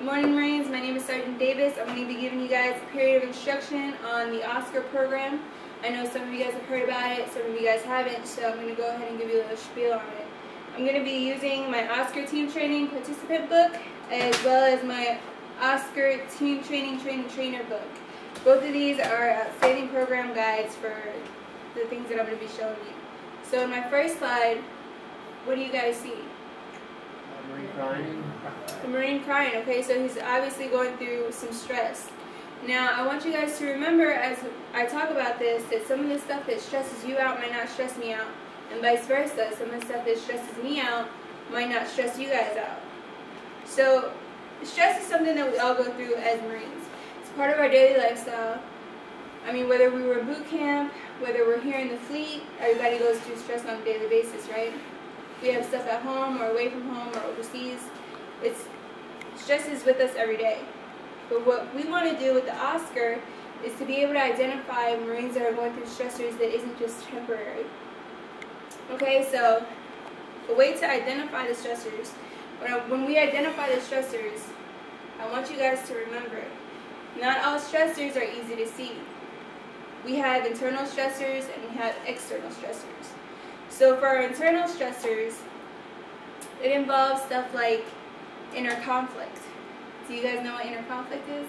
morning, Marines. My name is Sergeant Davis. I'm going to be giving you guys a period of instruction on the Oscar program. I know some of you guys have heard about it, some of you guys haven't, so I'm going to go ahead and give you a little spiel on it. I'm going to be using my Oscar Team Training Participant book as well as my Oscar Team Training Trainer book. Both of these are outstanding program guides for the things that I'm going to be showing you. So in my first slide, what do you guys see? Marine crying. The Marine crying, okay, so he's obviously going through some stress. Now, I want you guys to remember as I talk about this that some of the stuff that stresses you out might not stress me out, and vice versa. Some of the stuff that stresses me out might not stress you guys out. So, stress is something that we all go through as Marines. It's part of our daily lifestyle. I mean, whether we were in boot camp, whether we're here in the fleet, everybody goes through stress on a daily basis, right? We have stuff at home or away from home or overseas. Stress is with us every day. But what we want to do with the Oscar is to be able to identify Marines that are going through stressors that isn't just temporary. Okay, so a way to identify the stressors, when we identify the stressors, I want you guys to remember, not all stressors are easy to see. We have internal stressors and we have external stressors. So for our internal stressors, it involves stuff like inner conflict. Do you guys know what inner conflict is?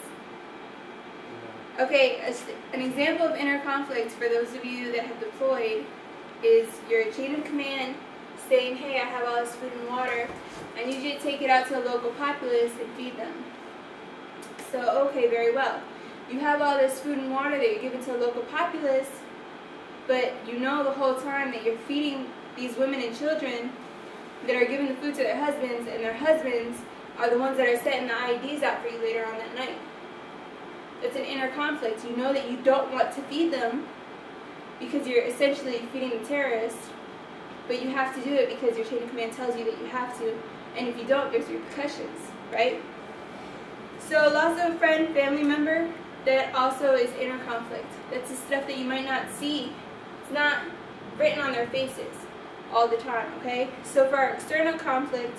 Okay, an example of inner conflict for those of you that have deployed is your chain of command saying, hey, I have all this food and water, I need you to take it out to a local populace and feed them. So, okay, very well. You have all this food and water that you're giving to a local populace, but you know the whole time that you're feeding these women and children that are giving the food to their husbands, and their husbands are the ones that are setting the IEDs out for you later on that night. It's an inner conflict. You know that you don't want to feed them because you're essentially feeding the terrorists, but you have to do it because your chain of command tells you that you have to, and if you don't, there's repercussions, right? So loss of a friend, family member, that also is inner conflict. That's the stuff that you might not see. It's not written on their faces all the time, okay? So for our external conflict,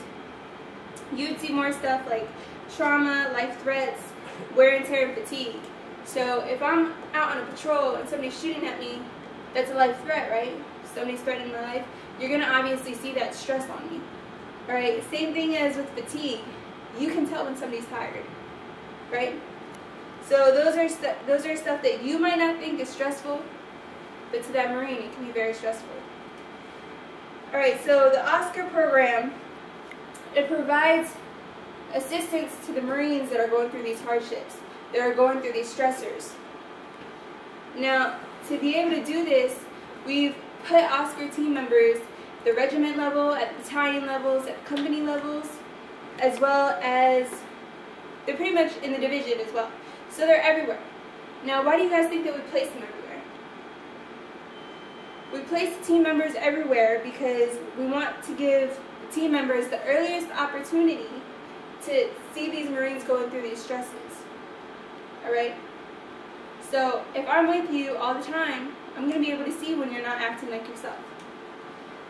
you'd see more stuff like trauma, life threats, wear and tear, and fatigue. So if I'm out on a patrol and somebody's shooting at me, that's a life threat, right? Somebody's threatening my life. You're going to obviously see that stress on me, right? Same thing as with fatigue. You can tell when somebody's tired, right? So those are stuff that you might not think is stressful, but to that Marine, it can be very stressful. All right, so the Oscar program, it provides assistance to the Marines that are going through these hardships, that are going through these stressors. Now, to be able to do this, we've put Oscar team members at the regiment level, at the battalion levels, at company levels, as well as they're pretty much in the division as well. So they're everywhere. Now, why do you guys think that we place them everywhere? We place the team members everywhere because we want to give the team members the earliest opportunity to see these Marines going through these stresses. Alright? So, if I'm with you all the time, I'm going to be able to see when you're not acting like yourself.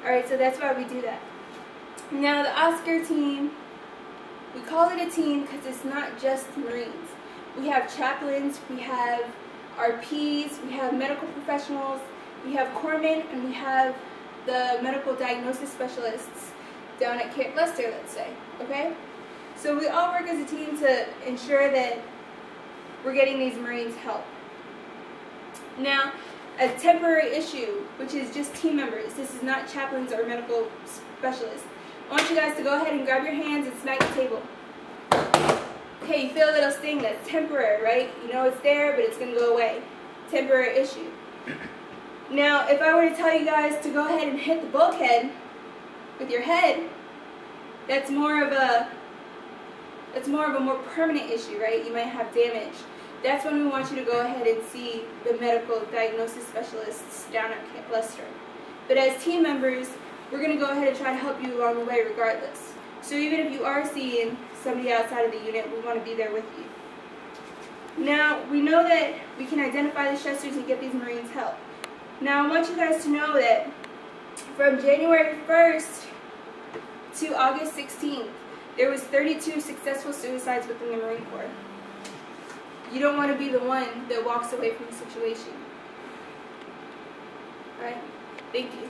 Alright, so that's why we do that. Now, the Oscar team, we call it a team because it's not just Marines. We have chaplains, we have RPs, we have medical professionals, we have corpsmen, and we have the medical diagnosis specialists down at Camp Lester, let's say, okay? So we all work as a team to ensure that we're getting these Marines help. Now, a temporary issue, which is just team members, this is not chaplains or medical specialists. I want you guys to go ahead and grab your hands and smack the table. Okay, you feel a little sting, that's temporary, right? You know it's there, but it's going to go away. Temporary issue. Now, if I were to tell you guys to go ahead and hit the bulkhead with your head, that's more of a more permanent issue, right? You might have damage. That's when we want you to go ahead and see the medical diagnosis specialists down at Camp Lester. But as team members, we're going to go ahead and try to help you along the way regardless. So even if you are seeing somebody outside of the unit, we want to be there with you. Now, we know that we can identify the stressors and get these Marines help. Now, I want you guys to know that from January 1st to August 16th, There was 32 successful suicides within the Marine Corps. You don't want to be the one that walks away from the situation. Right? Thank you.